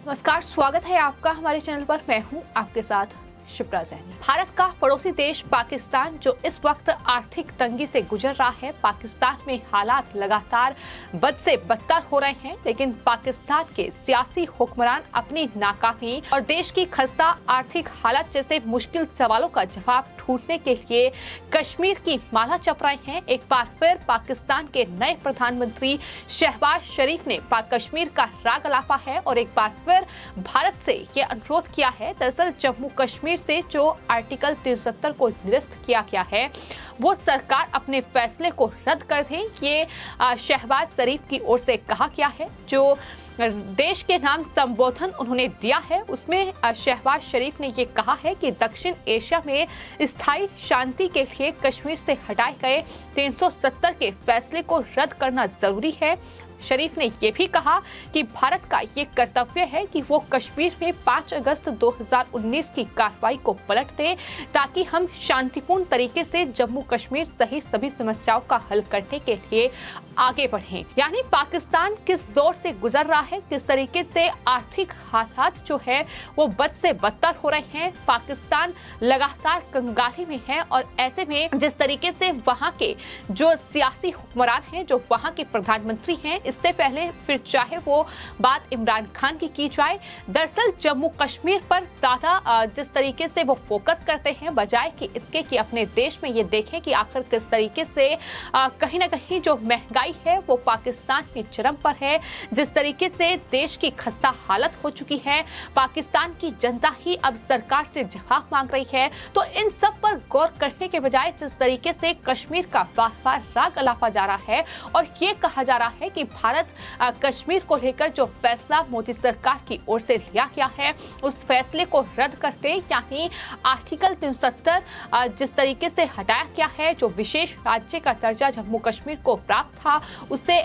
नमस्कार, स्वागत है आपका हमारे चैनल पर। मैं हूं आपके साथ शिप्रा सैनी। भारत का पड़ोसी देश पाकिस्तान जो इस वक्त आर्थिक तंगी से गुजर रहा है, पाकिस्तान में हालात लगातार बद से बदतर हो रहे हैं, लेकिन पाकिस्तान के सियासी हुक्मरान अपनी नाकामी और देश की खस्ता आर्थिक हालत जैसे मुश्किल सवालों का जवाब ढूंढने के लिए कश्मीर की माला जप रहे हैं। एक बार फिर पाकिस्तान के नए प्रधानमंत्री शहबाज शरीफ ने कश्मीर का राग अलापा है और एक बार फिर भारत से ये अनुरोध किया है। दरअसल जम्मू कश्मीर से जो आर्टिकल 73 को निरस्त किया गया है, वो सरकार अपने फैसले को रद्द कर दे। ये शहबाज शरीफ की ओर से कहा गया है। जो देश के नाम संबोधन उन्होंने दिया है, उसमें शहबाज शरीफ ने ये कहा है कि दक्षिण एशिया में स्थायी शांति के लिए कश्मीर से हटाए गए 370 के फैसले को रद्द करना जरूरी है। शरीफ ने यह भी कहा कि भारत का ये कर्तव्य है कि वो कश्मीर में 5 अगस्त 2019 की कार्रवाई को पलट दे, ताकि हम शांतिपूर्ण तरीके से जम्मू कश्मीर सहित सभी समस्याओं का हल करने के लिए आगे बढ़ें। यानी पाकिस्तान किस दौर से गुजर रहा है, किस तरीके से आर्थिक हालात जो है वो बद से बदतर हो रहे हैं। पाकिस्तान लगातार कंगाली में है और ऐसे में जिस तरीके से वहाँ के जो सियासी हुक्मरान हैं, जो वहाँ के प्रधानमंत्री हैं, इससे पहले फिर चाहे वो बात इमरान खान की जाए, दरअसल जम्मू कश्मीर पर ज्यादा जिस तरीके से वो फोकस करते हैं, बजाय कि इसके कि अपने देश में ये देखें कि आखिर किस तरीके से कहीं ना कहीं जो महंगाई है वो पाकिस्तान में चरम पर है। जिस तरीके से देश की खस्ता हालत हो चुकी है, पाकिस्तान की जनता ही अब सरकार से जवाब मांग रही है। तो इन सब पर गौर करने के बजाय जिस तरीके से कश्मीर का बार बार राग अलापा जा रहा है और ये कहा जा रहा है कि भारत कश्मीर को लेकर जो फैसला मोदी सरकार की ओर से लिया गया है, उस फैसले को रद्द करते, यानी आर्टिकल 370 जिस तरीके से हटाया गया है, जो विशेष राज्य का दर्जा जम्मू कश्मीर को प्राप्त था, उसे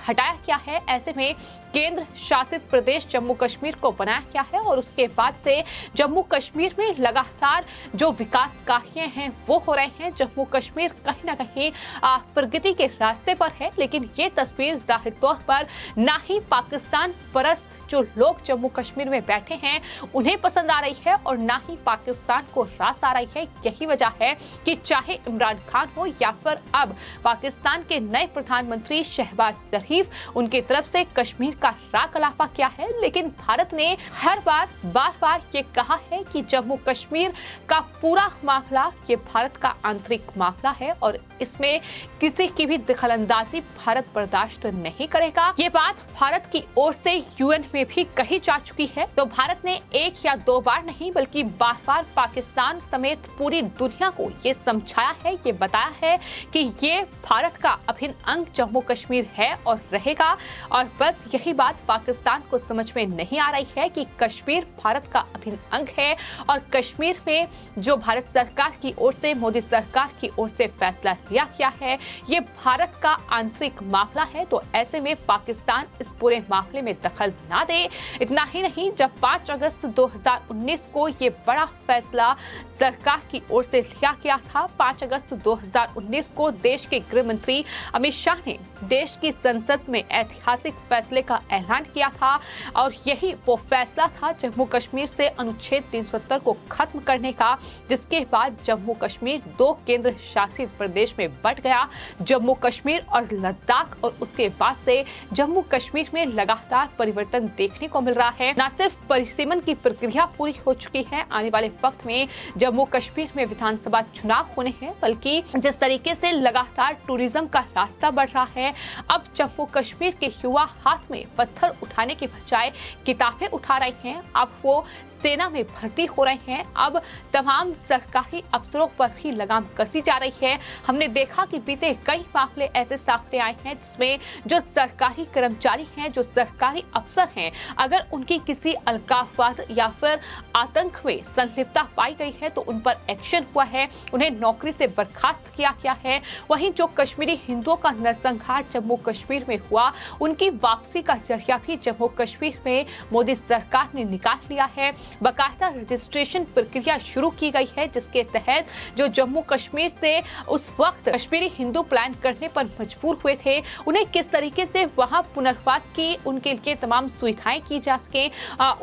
हटाया गया है। ऐसे में केंद्र शासित प्रदेश जम्मू कश्मीर को बनाया गया है और उसके बाद से जम्मू कश्मीर में लगातार जो विकास कार्य हैं वो हो रहे हैं। जम्मू कश्मीर कहीं ना कहीं प्रगति के रास्ते पर है, लेकिन ये तस्वीर जाहिर तौर पर ना ही पाकिस्तान परस्त जो लोग जम्मू कश्मीर में बैठे हैं उन्हें पसंद आ रही है और ना ही पाकिस्तान को रास आ रही है। यही वजह है कि चाहे इमरान खान हो या फिर अब पाकिस्तान के नए प्रधानमंत्री शहबाज शरीफ, उनकी तरफ से कश्मीर का राग अलापा किया है, लेकिन भारत ने हर बार ये कहा है कि जम्मू कश्मीर का पूरा मामला ये भारत का आंतरिक मामला है और इसमें किसी की भी दखलंदाजी भारत बर्दाश्त नहीं करेगा। ये बात भारत की ओर से यूएन में भी कही जा चुकी है। तो भारत ने एक या दो बार नहीं बल्कि बार बार पाकिस्तान समेत पूरी दुनिया को ये समझाया है, ये बताया है कि ये भारत का अभिन्न अंग जम्मू कश्मीर है और रहेगा। और बस यही बात पाकिस्तान को समझ में नहीं आ रही है कि कश्मीर भारत का अभिन्न अंग है और कश्मीर में जो भारत सरकार की ओर से, मोदी सरकार की ओर से फैसला लिया गया है, ये भारत का आंतरिक मामला है। तो ऐसे में पाकिस्तान इस पूरे मामले में दखल ना दे। इतना ही नहीं, जब 5 अगस्त 2019 को ये बड़ा फैसला सरकार की ओर से लिया गया था, 5 अगस्त 2019 को देश के गृह मंत्री अमित शाह ने देश की संसद में ऐतिहासिक फैसले का ऐलान किया था और यही वो फैसला था जम्मू कश्मीर से अनुच्छेद 370 को खत्म करने का, जिसके बाद जम्मू कश्मीर 2 केंद्र शासित प्रदेश में बंट गया, जम्मू कश्मीर और लद्दाख। और उसके बाद से जम्मू कश्मीर में लगातार परिवर्तन देखने को मिल रहा है। न सिर्फ परिसीमन की प्रक्रिया पूरी हो चुकी है, आने वाले वक्त में जम्मू कश्मीर में विधानसभा चुनाव होने हैं, बल्कि जिस तरीके से लगातार टूरिज्म का रास्ता बढ़ रहा है, अब जम्मू कश्मीर के युवा हाथ में पत्थर उठाने के बजाय किताबें उठा रहे हैं। अब वो सेना में भर्ती हो रहे हैं। अब तमाम सरकारी अफसरों पर भी लगाम कसी जा रही है। हमने देखा कि बीते कई मामले ऐसे सामने आए हैं जिसमें जो सरकारी कर्मचारी हैं, जो सरकारी अफसर हैं, अगर उनकी किसी अलगाववाद या फिर आतंक में संलिप्तता पाई गई है तो उन पर एक्शन हुआ है, उन्हें नौकरी से बर्खास्त किया गया है। वहीं जो कश्मीरी हिंदुओं का नरसंहार जम्मू कश्मीर में हुआ, उनकी वापसी का जरिया भी जम्मू कश्मीर में मोदी सरकार ने निकाल लिया है। बाकायदा रजिस्ट्रेशन प्रक्रिया शुरू की गई है, जिसके तहत जो जम्मू कश्मीर से उस वक्त कश्मीरी हिंदू प्लान करने पर मजबूर हुए थे, उन्हें किस तरीके से वहां पुनर्वास की उनके लिए तमाम सुविधाएं की जा सके,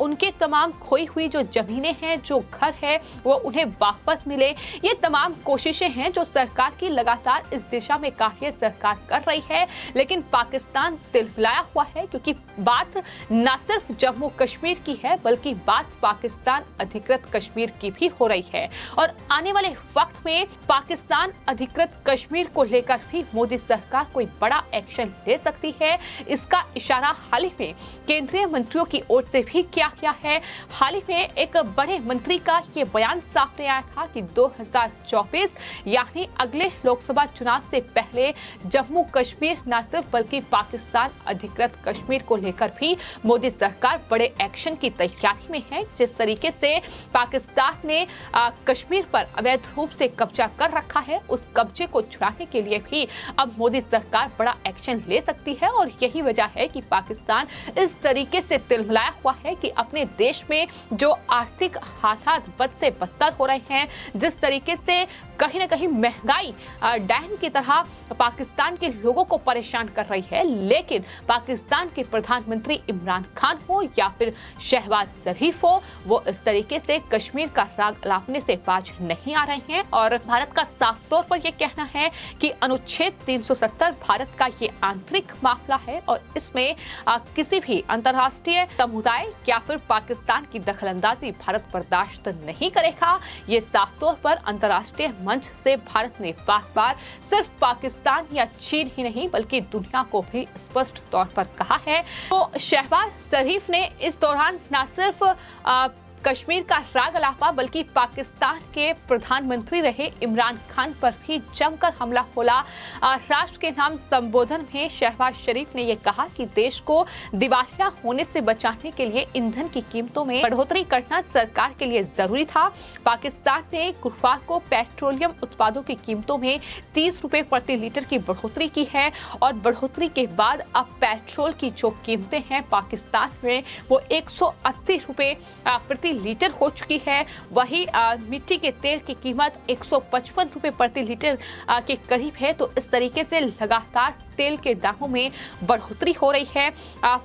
उनके तमाम खोई हुई जो जमीनें हैं, जो घर है, वो उन्हें वापस मिले। ये तमाम कोशिशें हैं जो सरकार की लगातार इस दिशा में कार्य सरकार कर रही है, लेकिन पाकिस्तान तिलमिलाया हुआ है, क्योंकि बात न सिर्फ जम्मू कश्मीर की है बल्कि बात पाकिस्तान अधिकृत कश्मीर की भी हो रही है। और आने वाले वक्त में पाकिस्तान अधिकृत कश्मीर को लेकर भी मोदी सरकार कोई बड़ा एक्शन ले सकती है। इसका इशारा हाल ही में केंद्रीय मंत्रियों की ओर से भी किया गया है। हाल ही में एक बड़े मंत्री का ये बयान सामने आया था कि 2024 यानी अगले लोकसभा चुनाव से पहले जम्मू कश्मीर न सिर्फ बल्कि पाकिस्तान अधिकृत कश्मीर को लेकर भी मोदी सरकार बड़े एक्शन की तैयारी में है। जिस तरीके से पाकिस्तान ने कश्मीर पर अवैध रूप से कब्जा कर रखा है, उस कब्जे को छुड़ाने के लिए भी अब मोदी सरकार बड़ा एक्शन ले सकती है। और यही वजह है कि पाकिस्तान इस तरीके से तिलमिलाया हुआ है कि अपने देश में जो आर्थिक हालात बद से बदतर हो रहे हैं, जिस तरीके से कहीं ना कहीं महंगाई डैन की तरह पाकिस्तान के लोगों को परेशान कर रही है, लेकिन पाकिस्तान के प्रधानमंत्री इमरान खान हो या फिर शहबाज शरीफ हो, वो इस तरीके से कश्मीर का राग अलापने से बाज नहीं आ रहे हैं। और भारत का साफ तौर पर यह कहना है कि अनुच्छेद 370 भारत का ये आंतरिक मामला है और इसमें किसी भी अंतर्राष्ट्रीय समुदाय या फिर पाकिस्तान की दखलंदाजी भारत बर्दाश्त नहीं करेगा। ये साफ तौर पर अंतर्राष्ट्रीय मंच से भारत ने बार-बार सिर्फ पाकिस्तान या चीन ही नहीं बल्कि दुनिया को भी स्पष्ट तौर पर कहा है। तो शहबाज शरीफ ने इस दौरान न सिर्फ कश्मीर का राग अलापा बल्कि पाकिस्तान के प्रधानमंत्री रहे इमरान खान पर भी जमकर हमला खोला। राष्ट्र के नाम संबोधन में शहबाज शरीफ ने यह कहा कि देश को दिवालिया होने से बचाने के लिए ईंधन की कीमतों में बढ़ोतरी करना सरकार के लिए जरूरी था। पाकिस्तान ने गुरुवार को पेट्रोलियम उत्पादों की कीमतों में 30 रुपए प्रति लीटर की बढ़ोतरी की है और बढ़ोतरी के बाद अब पेट्रोल की जो कीमतें हैं पाकिस्तान में वो 180 रुपए प्रति लीटर हो चुकी है। वही मिट्टी के तेल की कीमत 155 रुपए प्रति लीटर के करीब है। तो इस तरीके से लगातार तेल के दामों में बढ़ोतरी हो रही है।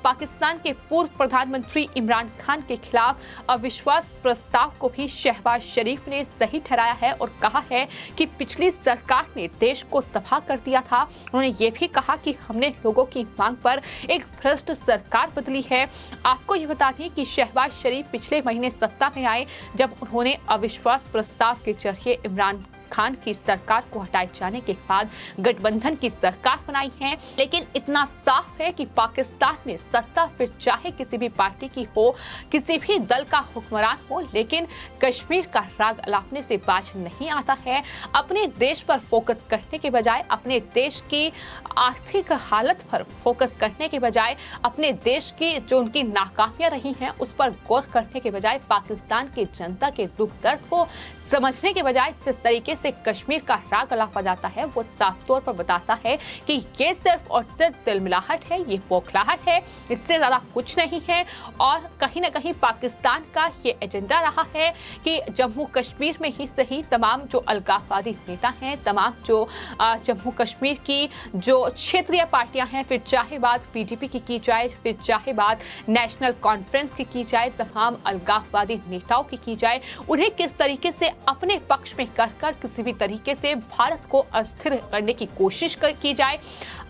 पाकिस्तान के पूर्व प्रधानमंत्री इमरान खान के खिलाफ अविश्वास प्रस्ताव को भी शहबाज शरीफ ने सही ठहराया है और कहा है कि पिछली सरकार ने देश को तबाह कर दिया था। उन्होंने ये भी कहा कि हमने लोगों की मांग पर एक भ्रष्ट सरकार बदली है। आपको ये बता दें कि शहबाज शरीफ पिछले महीने सत्ता में आए जब उन्होंने अविश्वास प्रस्ताव के जरिए इमरान खान की सरकार को हटाए जाने के बाद गठबंधन की सरकार बनाई है। लेकिन इतना साफ है कि पाकिस्तान में सत्ता फिर चाहे किसी भी पार्टी की हो, किसी भी दल का हुक्मरान हो, लेकिन कश्मीर का राग अलापने से बाज नहीं आता है। अपने देश पर फोकस करने के बजाय, अपने देश की आर्थिक हालत पर फोकस करने के बजाय, अपने देश की जो उनकी नाकामियां रही हैं उस पर गौर करने के बजाय, पाकिस्तान की जनता के दुख दर्द को समझने के बजाय जिस तरीके से कश्मीर का राग अलापा जाता है वो साफ तौर पर बताता है कि ये सिर्फ और सिर्फ तिलमिलाहट है, ये बौखलाहट है, इससे ज्यादा कुछ नहीं है। और कहीं ना कहीं पाकिस्तान का ये एजेंडा रहा है कि जम्मू कश्मीर में ही सही तमाम जो अलगाववादी नेता हैं, तमाम जो जम्मू कश्मीर की जो क्षेत्रीय पार्टियां हैं, फिर चाहे बात पीडीपी की जाए, फिर चाहे बात नेशनल कॉन्फ्रेंस की जाए, तमाम अलगाववादी नेताओं की जाए, उन्हें किस तरीके से अपने पक्ष में कर किसी भी तरीके से भारत को अस्थिर करने की कोशिश की जाए।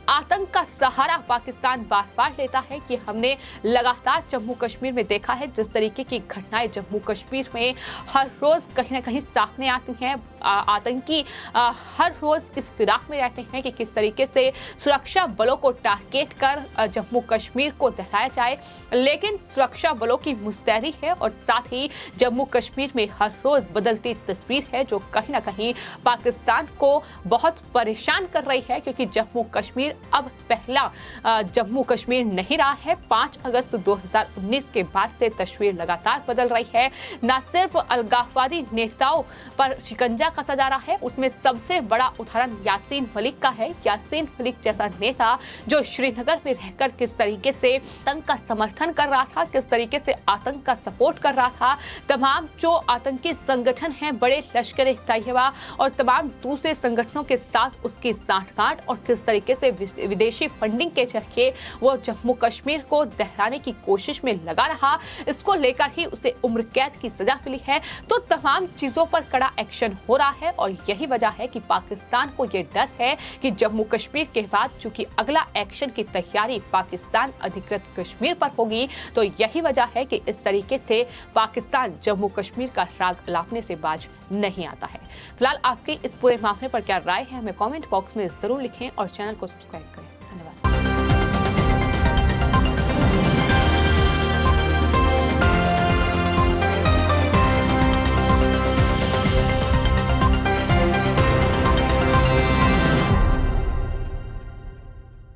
आतंक का सहारा पाकिस्तान बार बार लेता है कि हमने लगातार जम्मू कश्मीर में देखा है जिस तरीके की घटनाएं जम्मू कश्मीर में हर रोज कहीं ना कहीं सामने आती हैं। आतंकी हर रोज इस फिराक में रहते हैं कि किस तरीके से सुरक्षा बलों को टारगेट कर जम्मू कश्मीर को दहराया जाए, लेकिन सुरक्षा बलों की मुस्तैदी है और साथ ही जम्मू कश्मीर में हर रोज बदलती तस्वीर है जो कहीं ना कहीं पाकिस्तान को बहुत परेशान कर रही है, क्योंकि जम्मू कश्मीर अब पहला जम्मू कश्मीर नहीं रहा है। 5 अगस्त 2019 के बाद से तस्वीर लगातार बदल रही है। न सिर्फ अलगाववादी नेताओं पर शिकंजा कसा जा रहा है, उसमें सबसे बड़ा उदाहरण यासीन मलिक का है। यासीन मलिक जैसा नेता जो श्रीनगर में रहकर किस तरीके से आतंक का समर्थन कर रहा था, किस तरीके से आतंक का सपोर्ट कर रहा था, तमाम जो आतंकी संगठन हैं, बड़े लश्कर तैयबा और तमाम दूसरे संगठनों के साथ उसकी साठगांठ और किस तरीके से विदेशी फंडिंग के जरिए वो जम्मू कश्मीर को दहराने की कोशिश में लगा रहा, इसको लेकर ही उसे उम्र कैद की सजा मिली है। तो तमाम चीजों पर कड़ा एक्शन हो रहा है और यही वजह है कि पाकिस्तान को ये डर है कि जम्मू कश्मीर के बाद चूंकि अगला एक्शन की तैयारी पाकिस्तान अधिकृत कश्मीर पर होगी, तो यही वजह है कि इस तरीके से पाकिस्तान जम्मू कश्मीर का राग अलापने से बाज नहीं आता है। फिलहाल आपकी इस पूरे मामले पर क्या राय है, हमें कमेंट बॉक्स में जरूर लिखें और चैनल को सब्सक्राइब करें।